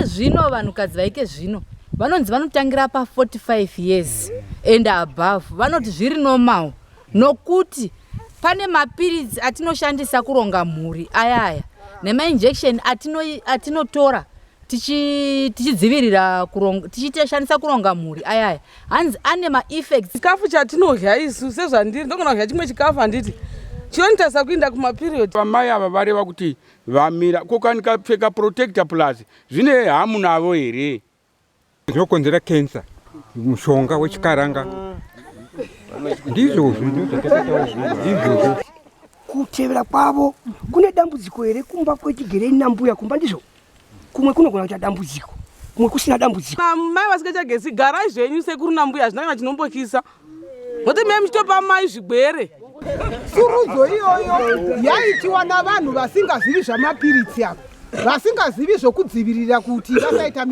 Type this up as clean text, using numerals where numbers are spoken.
zvino vanhukadzi vaike zvino vanonzi vanotangira pa 45 years and above. Vanoti zviri normal nokuti pane mapirids atinoshandisa kuronga mhuri ayaya nema-injection atinotora tichidzivirira tichitoshandisa kuronga mhuri ayaya hanzi ane ma-effects. Chikafu chatinorya isu sezvandiri ndogona kurya chimwe chikafu handiti chinotarisa kuinda kumaperiod. Vamai ava vareva kuti vamira kokanika pfeka protector plus zvine hamu navo here? Zvinokonzera cancer, mushonga wechikaranga ndizvo kutevera kwavo kune dambudziko here kumba kwechigereni nambuya kumba ndizvo kumwe kunogona kuita dambudziko kumwe kusina dambudziko. Mai vasingachagezi garai zvenyu sekuru nambuya hazvina kana chinombokisa nokuti mimi muchitopa mai zvigwere. Surudzo iyoyo yaitiwa navanhu vasingazivi zvamapiritsi ava vasingazivi zvokudzivirira kuti vasaita mimba.